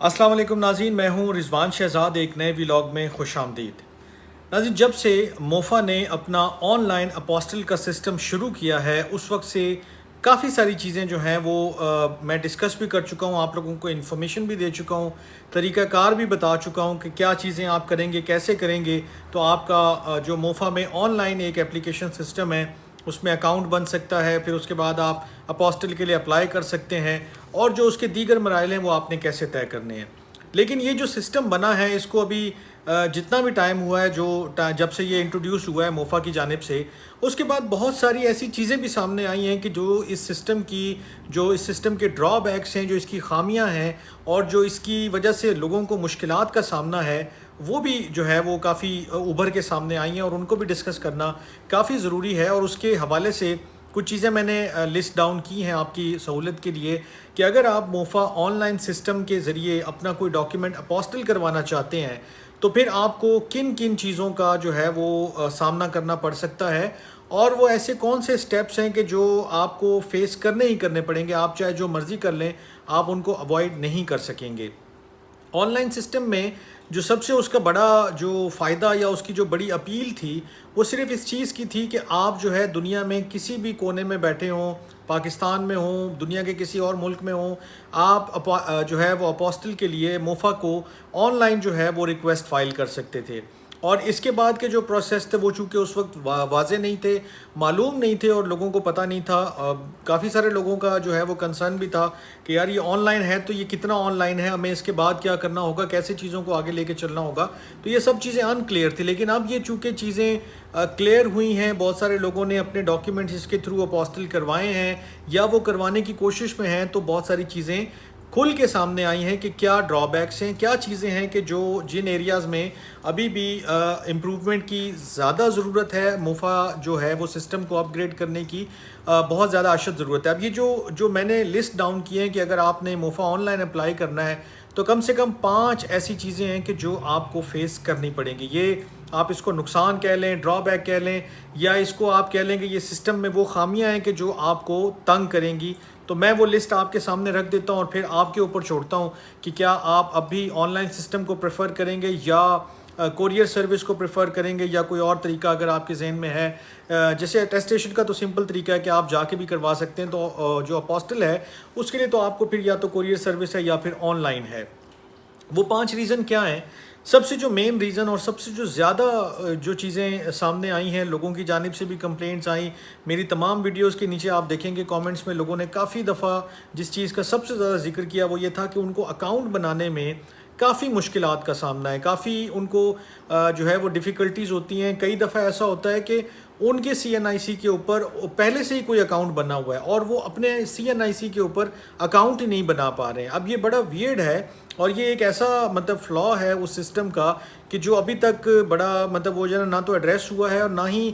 السلام علیکم ناظرین، میں ہوں رضوان شہزاد، ایک نئے ولاگ میں خوش آمدید۔ ناظرین، جب سے موفا نے اپنا آن لائن اپوسٹل کا سسٹم شروع کیا ہے اس وقت سے کافی ساری چیزیں جو ہیں وہ میں ڈسکس بھی کر چکا ہوں، آپ لوگوں کو انفارمیشن بھی دے چکا ہوں، طریقہ کار بھی بتا چکا ہوں کہ کیا چیزیں آپ کریں گے، کیسے کریں گے تو آپ کا جو موفا میں آن لائن ایک اپلیکیشن سسٹم ہے اس میں اکاؤنٹ بن سکتا ہے، پھر اس کے بعد آپ اپوسٹل کے لیے اپلائی کر سکتے ہیں، اور جو اس کے دیگر مراحل ہیں وہ آپ نے کیسے طے کرنے ہیں۔ لیکن یہ جو سسٹم بنا ہے اس کو ابھی جتنا بھی ٹائم ہوا ہے، جب سے یہ انٹروڈیوس ہوا ہے موفا کی جانب سے، اس کے بعد بہت ساری ایسی چیزیں بھی سامنے آئی ہیں کہ جو اس سسٹم کے ڈرا بیکس ہیں، جو اس کی خامیاں ہیں، اور جو اس کی وجہ سے لوگوں کو مشکلات کا سامنا ہے، وہ بھی جو ہے وہ کافی ابھر کے سامنے آئی ہیں، اور ان کو بھی ڈسکس کرنا کافی ضروری ہے۔ اور اس کے حوالے سے کچھ چیزیں میں نے لسٹ ڈاؤن کی ہیں آپ کی سہولت کے لیے کہ اگر آپ موفا آن لائن سسٹم کے ذریعے اپنا کوئی ڈاکیومنٹ اپوسٹل کروانا چاہتے ہیں تو پھر آپ کو کن کن چیزوں کا جو ہے وہ سامنا کرنا پڑ سکتا ہے، اور وہ ایسے کون سے سٹیپس ہیں کہ جو آپ کو فیس کرنے ہی کرنے پڑیں گے، آپ چاہے جو مرضی کر لیں آپ ان کو اوائڈ نہیں کر سکیں گے۔ آن لائن سسٹم میں جو سب سے اس کا بڑا جو فائدہ یا اس کی جو بڑی اپیل تھی وہ صرف اس چیز کی تھی کہ آپ جو ہے دنیا میں کسی بھی کونے میں بیٹھے ہوں، پاکستان میں ہوں، دنیا کے کسی اور ملک میں ہوں، آپ جو ہے وہ اپوسٹل کے لیے موفا کو آن لائن جو ہے وہ ریکویسٹ فائل کر سکتے تھے۔ اور اس کے بعد کے جو پروسیس تھے وہ چونکہ اس وقت واضح نہیں تھے، معلوم نہیں تھے، اور لوگوں کو پتہ نہیں تھا۔ کافی سارے لوگوں کا جو ہے وہ کنسرن بھی تھا کہ یار یہ آن لائن ہے تو یہ کتنا آن لائن ہے، ہمیں اس کے بعد کیا کرنا ہوگا، کیسے چیزوں کو آگے لے کے چلنا ہوگا، تو یہ سب چیزیں ان کلیئر تھی۔ لیکن اب یہ چونکہ چیزیں کلیئر ہوئی ہیں، بہت سارے لوگوں نے اپنے ڈاکیومنٹس اس کے تھرو اپوسٹل کروائے ہیں یا وہ کروانے کی کوشش میں ہیں، تو بہت ساری چیزیں کھل کے سامنے آئی ہیں کہ کیا ڈرا بیکس ہیں، کیا چیزیں ہیں کہ جن ایریاز میں ابھی بھی امپروومنٹ کی زیادہ ضرورت ہے، موفا جو ہے وہ سسٹم کو اپ گریڈ کرنے کی بہت زیادہ اشد ضرورت ہے۔ اب یہ جو میں نے لسٹ ڈاؤن کی ہیں کہ اگر آپ نے موفا آن لائن اپلائی کرنا ہے تو کم سے کم 5 ایسی چیزیں ہیں کہ جو آپ کو فیس کرنی پڑیں گی۔ یہ آپ اس کو نقصان کہہ لیں، ڈرا بیک کہہ لیں، یا اس کو آپ کہہ لیں کہ یہ سسٹم میں وہ خامیاں ہیں کہ جو آپ کو تنگ کریں گی۔ تو میں وہ لسٹ آپ کے سامنے رکھ دیتا ہوں اور پھر آپ کے اوپر چھوڑتا ہوں کہ کیا آپ اب بھی آن لائن سسٹم کو پریفر کریں گے یا کوریئر سروس کو پریفر کریں گے، یا کوئی اور طریقہ اگر آپ کے ذہن میں ہے۔ جیسے اٹیسٹیشن کا تو سمپل طریقہ ہے کہ آپ جا کے بھی کروا سکتے ہیں، تو جو اپوسٹل ہے اس کے لیے تو آپ کو پھر یا تو کوریئر سروس ہے یا پھر آن لائن ہے۔ وہ 5 ریزن کیا ہیں؟ سب سے جو مین ریزن اور سب سے جو زیادہ جو چیزیں سامنے آئی ہیں، لوگوں کی جانب سے بھی کمپلینٹس آئیں، میری تمام ویڈیوز کے نیچے آپ دیکھیں گے کامنٹس میں لوگوں نے کافی دفعہ جس چیز کا سب سے زیادہ ذکر کیا وہ یہ تھا کہ ان کو اکاؤنٹ بنانے میں کافی مشکلات کا سامنا ہے، کافی ان کو جو ہے وہ ڈیفیکلٹیز ہوتی ہیں۔ کئی دفعہ ایسا ہوتا ہے کہ ان کے سی این آئی سی کے اوپر پہلے سے ہی کوئی اکاؤنٹ بنا ہوا ہے اور وہ اپنے سی این آئی سی کے اوپر اکاؤنٹ ہی نہیں بنا پا رہے ہیں۔ اب یہ بڑا ویئرڈ ہے، اور یہ ایک ایسا فلا ہے اس سسٹم کا کہ جو ابھی تک بڑا وہ جو ہے نہ تو ایڈریس ہوا ہے اور نہ ہی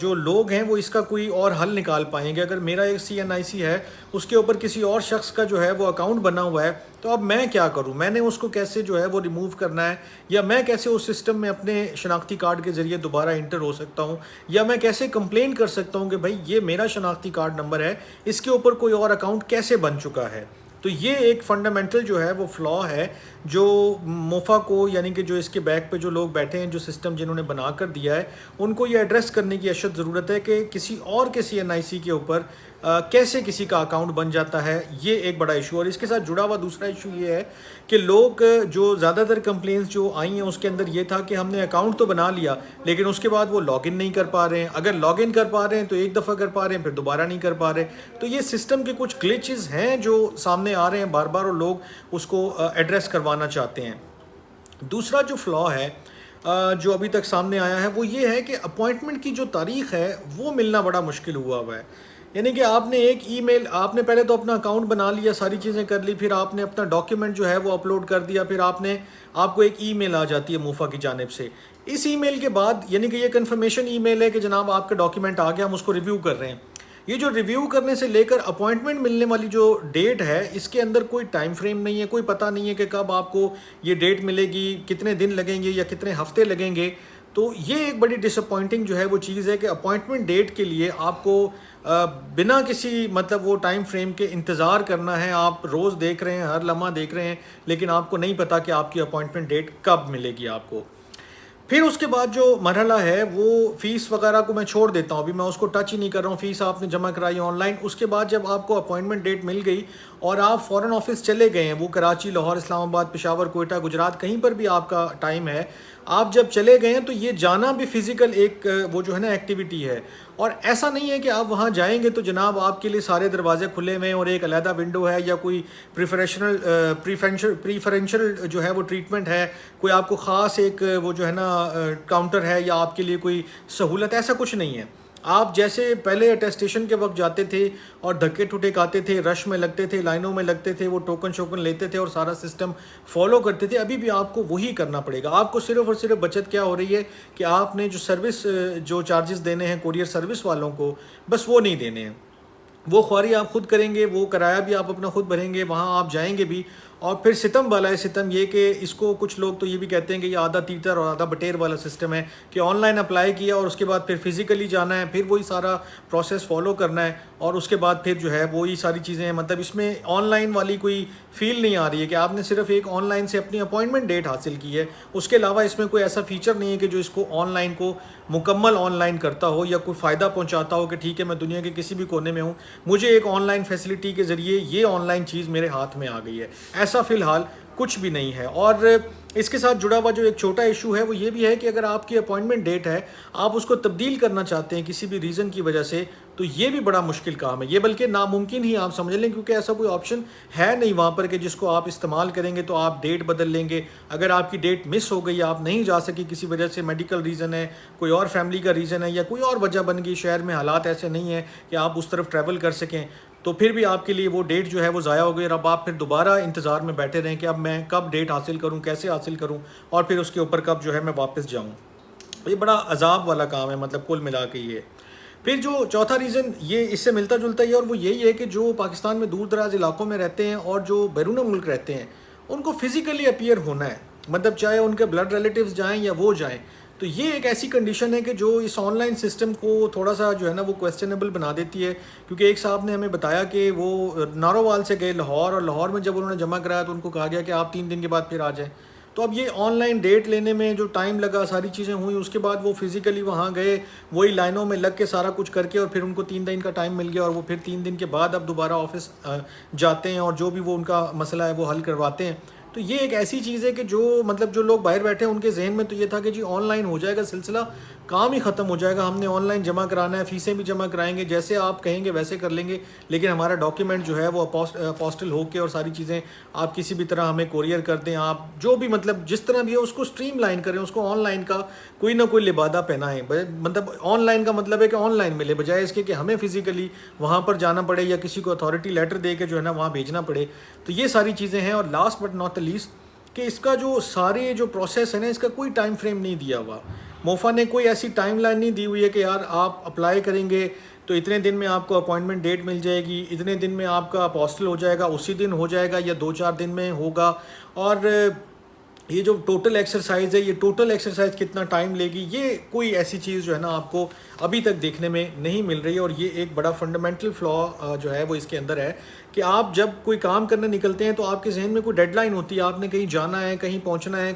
جو لوگ ہیں وہ اس کا کوئی اور حل نکال پائیں گے۔ اگر میرا ایک سی این آئی سی ہے، اس کے اوپر کسی اور شخص کا جو ہے وہ اکاؤنٹ بنا ہوا ہے، تو اب میں کیا کروں؟ میں نے اس کو کیسے جو ہے وہ ریموو کرنا ہے، یا میں کیسے اس سسٹم میں اپنے شناختی کارڈ کے ذریعے دوبارہ انٹر ہو سکتا ہوں، یا میں کیسے کمپلین کر سکتا ہوں کہ بھائی یہ میرا شناختی کارڈ نمبر ہے، اس کے اوپر کوئی اور اکاؤنٹ کیسے بن چکا ہے۔ تو یہ ایک فنڈامنٹل جو ہے وہ فلا ہے جو موفا کو، یعنی کہ جو اس کے بیک پہ جو لوگ بیٹھے ہیں، جو سسٹم جنہوں نے بنا کر دیا ہے، ان کو یہ ایڈریس کرنے کی اشد ضرورت ہے کہ کسی اور کے سی این آئی سی کے اوپر کیسے کسی کا اکاؤنٹ بن جاتا ہے۔ یہ ایک بڑا ایشو، اور اس کے ساتھ جڑا ہوا دوسرا ایشو یہ ہے کہ لوگ جو زیادہ تر کمپلینس جو آئی ہیں اس کے اندر یہ تھا کہ ہم نے اکاؤنٹ تو بنا لیا لیکن اس کے بعد وہ لاگ ان نہیں کر پا رہے ہیں، اگر لاگ ان کر پا رہے ہیں تو ایک دفعہ کر پا رہے ہیں پھر دوبارہ نہیں کر پا رہے۔ تو یہ سسٹم کے کچھ گلچز ہیں جو سامنے آ رہے ہیں بار بار، اور لوگ اس کو ایڈریس کروانا چاہتے ہیں۔ دوسرا جو فلا ہے جو ابھی تک سامنے آیا ہے وہ یہ ہے کہ اپوائنٹمنٹ کی جو تاریخ ہے وہ ملنا بڑا مشکل ہوا ہے۔ یعنی کہ آپ نے ایک ای میل، آپ نے پہلے تو اپنا اکاؤنٹ بنا لیا، ساری چیزیں کر لی، پھر آپ نے اپنا ڈاکیومنٹ جو ہے وہ اپلوڈ کر دیا، پھر آپ کو ایک ای میل آ جاتی ہے موفا کی جانب سے۔ اس ای میل کے بعد یعنی کہ یہ کنفرمیشن ای میل ہے کہ جناب آپ کا ڈاکیومنٹ آ گیا، ہم اس کو ریویو کر رہے ہیں۔ یہ جو ریویو کرنے سے لے کر اپوائنٹمنٹ ملنے والی جو ڈیٹ ہے اس کے اندر کوئی ٹائم فریم نہیں ہے، کوئی پتہ نہیں ہے کہ کب آپ کو یہ ڈیٹ ملے گی، کتنے دن لگیں گے یا کتنے ہفتے لگیں گے۔ تو یہ ایک بڑی ڈس اپوائنٹنگ جو ہے وہ چیز ہے کہ اپوائنٹمنٹ ڈیٹ کے لیے آپ کو بنا کسی مطلب وہ ٹائم فریم کے انتظار کرنا ہے. آپ روز دیکھ رہے ہیں, ہر لمحہ دیکھ رہے ہیں, لیکن آپ کو نہیں پتا کہ آپ کی اپوائنٹمنٹ ڈیٹ کب ملے گی آپ کو. پھر اس کے بعد جو مرحلہ ہے وہ فیس وغیرہ کو میں چھوڑ دیتا ہوں, ابھی میں اس کو ٹچ ہی نہیں کر رہا ہوں. فیس آپ نے جمع کرائی آن لائن, اس کے بعد جب آپ کو اپوائنٹمنٹ ڈیٹ مل گئی اور آپ فوراً آفس چلے گئے ہیں, وہ کراچی, لاہور, اسلام آباد, پشاور, کوئٹہ, گجرات, کہیں پر بھی آپ کا ٹائم ہے, آپ جب چلے گئے ہیں تو یہ جانا بھی فزیکل ایک وہ جو ہے نا ایکٹیویٹی ہے. اور ایسا نہیں ہے کہ آپ وہاں جائیں گے تو جناب آپ کے لیے سارے دروازے کھلے ہوئے ہیں اور ایک علیحدہ ونڈو ہے یا کوئی پریفرینشل جو ہے وہ ٹریٹمنٹ ہے, کوئی آپ کو خاص ایک وہ جو ہے نا کاؤنٹر ہے یا آپ کے لیے کوئی سہولت, ایسا کچھ نہیں ہے. آپ جیسے پہلے اٹیسٹیشن کے وقت جاتے تھے اور دھکے ٹھٹے کھاتے تھے, رش میں لگتے تھے, لائنوں میں لگتے تھے, وہ ٹوکن شوکن لیتے تھے اور سارا سسٹم فالو کرتے تھے, ابھی بھی آپ کو وہی کرنا پڑے گا. آپ کو صرف اور صرف بچت کیا ہو رہی ہے کہ آپ نے جو سروس جو چارجز دینے ہیں کوریئر سروس والوں کو, بس وہ نہیں دینے ہیں. وہ خواری آپ خود کریں گے, وہ کرایہ بھی آپ اپنا خود بھریں گے, وہاں آپ جائیں گے بھی. اور پھر ستم والا ہے ستم یہ کہ اس کو کچھ لوگ تو یہ بھی کہتے ہیں کہ یہ آدھا تیتر اور آدھا بٹیر والا سسٹم ہے کہ آن لائن اپلائی کیا اور اس کے بعد پھر فزیکلی جانا ہے, پھر وہی سارا پروسیس فالو کرنا ہے اور اس کے بعد پھر جو ہے وہی ساری چیزیں ہیں. مطلب اس میں آن لائن والی کوئی فیل نہیں آ رہی ہے کہ آپ نے صرف ایک آن لائن سے اپنی اپوائنٹمنٹ ڈیٹ حاصل کی ہے, اس کے علاوہ اس میں کوئی ایسا فیچر نہیں ہے کہ جو اس کو آن لائن کو مکمل آن لائن کرتا ہو یا کوئی فائدہ پہنچاتا ہو کہ ٹھیک ہے میں دنیا کے کسی بھی کونے میں ہوں, مجھے ایک آن لائن فیسلٹی کے ذریعے یہ آن لائن چیز میرے ہاتھ میں آ گئی ہے. ایسا فی الحال کچھ بھی نہیں ہے. اور اس کے ساتھ جڑا ہوا جو ایک چھوٹا ایشو ہے وہ یہ بھی ہے کہ اگر آپ کی اپوائنٹمنٹ ڈیٹ ہے, آپ اس کو تبدیل کرنا چاہتے ہیں کسی بھی ریزن کی وجہ سے, تو یہ بھی بڑا مشکل کام ہے. یہ بلکہ ناممکن ہی آپ سمجھ لیں, کیونکہ ایسا کوئی آپشن ہے نہیں وہاں پر کہ جس کو آپ استعمال کریں گے تو آپ ڈیٹ بدل لیں گے. اگر آپ کی ڈیٹ مس ہو گئی, آپ نہیں جا سکی کسی وجہ سے, میڈیکل ریزن ہے, کوئی اور فیملی کا ریزن ہے یا کوئی اور وجہ بن گئی, شہر میں حالات ایسے نہیں ہیں کہ آپ اس طرف ٹریول کر سکیں, تو پھر بھی آپ کے لیے وہ ڈیٹ جو ہے وہ ضائع ہو گئی. اور اب آپ پھر دوبارہ انتظار میں بیٹھے رہیں کہ اب میں کب ڈیٹ حاصل کروں, کیسے حاصل کروں, اور پھر اس کے اوپر کب جو ہے میں واپس جاؤں. یہ بڑا عذاب والا کام ہے مطلب کل ملا کے یہ. پھر جو چوتھا ریزن یہ اس سے ملتا جلتا ہی ہے, اور وہ یہی ہے کہ جو پاکستان میں دور دراز علاقوں میں رہتے ہیں اور جو بیرون ملک رہتے ہیں, ان کو فزیکلی اپیئر ہونا ہے. مطلب چاہے ان کے بلڈ ریلیٹیوز جائیں یا وہ جائیں, تو یہ ایک ایسی کنڈیشن ہے کہ جو اس آن لائن سسٹم کو تھوڑا سا جو ہے نا وہ کویسچنیبل بنا دیتی ہے. کیونکہ ایک صاحب نے ہمیں بتایا کہ وہ نارووال سے گئے لاہور, اور لاہور میں جب انہوں نے جمع کرایا تو ان کو کہا گیا کہ آپ 3 دن کے بعد پھر آ جائیں. تو اب یہ آن لائن ڈیٹ لینے میں جو ٹائم لگا, ساری چیزیں ہوئیں, اس کے بعد وہ فزیکلی وہاں گئے, وہی لائنوں میں لگ کے سارا کچھ کر کے, اور پھر ان کو 3 دن کا ٹائم مل گیا, اور وہ پھر 3 دن کے بعد اب دوبارہ آفس جاتے ہیں اور جو بھی وہ ان کا مسئلہ ہے وہ حل کرواتے ہیں. تو یہ ایک ایسی چیز ہے کہ جو مطلب جو لوگ باہر بیٹھے ہیں ان کے ذہن میں تو یہ تھا کہ جی آن لائن ہو جائے گا سلسلہ, کام ہی ختم ہو جائے گا, ہم نے آن لائن جمع کرانا ہے, فیسیں بھی جمع کرائیں گے, جیسے آپ کہیں گے ویسے کر لیں گے, لیکن ہمارا ڈاکیومنٹ جو ہے وہ اپوسٹل ہو کے اور ساری چیزیں آپ کسی بھی طرح ہمیں کوریئر کر دیں, آپ جو بھی مطلب جس طرح بھی ہے اس کو اسٹریم لائن کریں, اس کو آن لائن کا کوئی نہ کوئی لبادہ پہنائیں. مطلب آن لائن کا مطلب ہے کہ آن لائن ملے, بجائے اس کے کہ ہمیں فزیکلی وہاں پر جانا پڑے یا کسی کو اتھارٹی لیٹر دے کے جو ہے نا وہاں بھیجنا پڑے. تو یہ ساری چیزیں ہیں. اور last but not the least کہ اس کا جو سارے جو پروسیس ہے نا, اس کا کوئی ٹائم فریم نہیں دیا ہوا. موفا نے کوئی ایسی ٹائم لائن نہیں دی ہوئی ہے کہ یار آپ اپلائی کریں گے تو اتنے دن میں آپ کو اپوائنٹمنٹ ڈیٹ مل جائے گی, اتنے دن میں آپ کا اپوسٹل ہو جائے گا, اسی دن ہو جائے گا یا 2-4 دن میں ہوگا. اور یہ جو ٹوٹل ایکسرسائز ہے, یہ ٹوٹل ایکسرسائز کتنا ٹائم لے گی, یہ کوئی ایسی چیز جو ہے نا آپ کو ابھی تک دیکھنے میں نہیں مل رہی ہے. اور یہ ایک بڑا فنڈامنٹل فلا جو ہے وہ اس کے اندر ہے کہ آپ جب کوئی کام کرنے نکلتے ہیں تو آپ کے ذہن میں کوئی ڈیڈ لائن ہوتی ہے, آپ نے کہیں جانا ہے, کہیں پہنچنا ہے,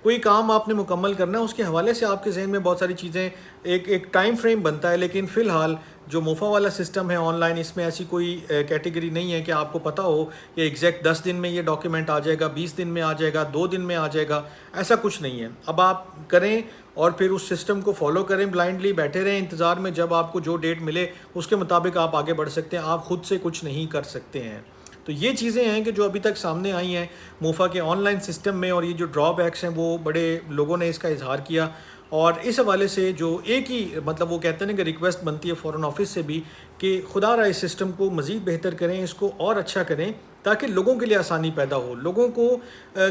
کوئی کام آپ نے مکمل کرنا ہے, اس کے حوالے سے آپ کے ذہن میں بہت ساری چیزیں ایک ٹائم فریم بنتا ہے. لیکن فی الحال جو موفا والا سسٹم ہے آن لائن, اس میں ایسی کوئی کیٹیگری نہیں ہے کہ آپ کو پتہ ہو کہ ایگزیکٹ 10 دن میں یہ ڈاکیومنٹ آ جائے گا, 20 دن میں آ جائے گا, 2 دن میں آ جائے گا, ایسا کچھ نہیں ہے. اب آپ کریں اور پھر اس سسٹم کو فالو کریں, بلائنڈلی بیٹھے رہیں انتظار میں, جب آپ کو جو ڈیٹ ملے اس کے مطابق آپ آگے بڑھ سکتے ہیں, آپ خود سے کچھ نہیں کر سکتے ہیں. تو یہ چیزیں ہیں کہ جو ابھی تک سامنے آئی ہیں موفا کے آن لائن سسٹم میں, اور یہ جو ڈرا بیکس ہیں وہ بڑے لوگوں نے اس کا اظہار کیا. اور اس حوالے سے جو ایک ہی مطلب وہ کہتے ہیں کہ ریکویسٹ بنتی ہے فورن آفس سے بھی کہ خدا را اس سسٹم کو مزید بہتر کریں, اس کو اور اچھا کریں, تاکہ لوگوں کے لیے آسانی پیدا ہو. لوگوں کو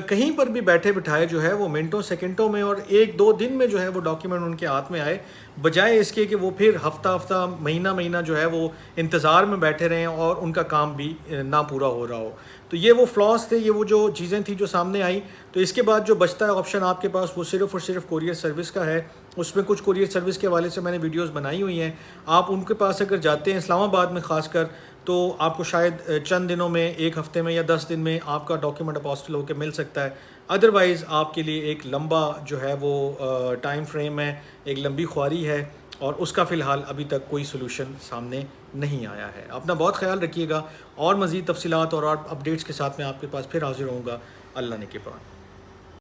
کہیں پر بھی بیٹھے بٹھائے جو ہے وہ منٹوں سیکنڈوں میں اور 1-2 دن میں جو ہے وہ ڈاکیومنٹ ان کے ہاتھ میں آئے, بجائے اس کے کہ وہ پھر ہفتہ مہینہ جو ہے وہ انتظار میں بیٹھے رہیں اور ان کا کام بھی نہ پورا ہو رہا ہو. تو یہ وہ فلاس تھے, یہ وہ جو چیزیں تھیں جو سامنے آئیں. تو اس کے بعد جو بچتا ہے آپشن آپ کے پاس وہ صرف اور صرف کوریئر سروس کا ہے. اس میں کچھ کوریئر سروس کے حوالے سے میں نے ویڈیوز بنائی ہوئی ہیں. آپ ان کے پاس اگر جاتے ہیں اسلام آباد میں خاص کر, تو آپ کو شاید چند دنوں میں, ایک ہفتے میں یا 10 دن میں آپ کا ڈاکیومنٹ اپوسٹل ہو کے مل سکتا ہے. ادروائز آپ کے لیے ایک لمبا جو ہے وہ ٹائم فریم ہے, ایک لمبی خواری ہے, اور اس کا فی الحال ابھی تک کوئی سلوشن سامنے نہیں آیا ہے. اپنا بہت خیال رکھیے گا, اور مزید تفصیلات اور اپڈیٹس کے ساتھ میں آپ کے پاس پھر حاضر ہوں گا. اللہ نے کے پاس.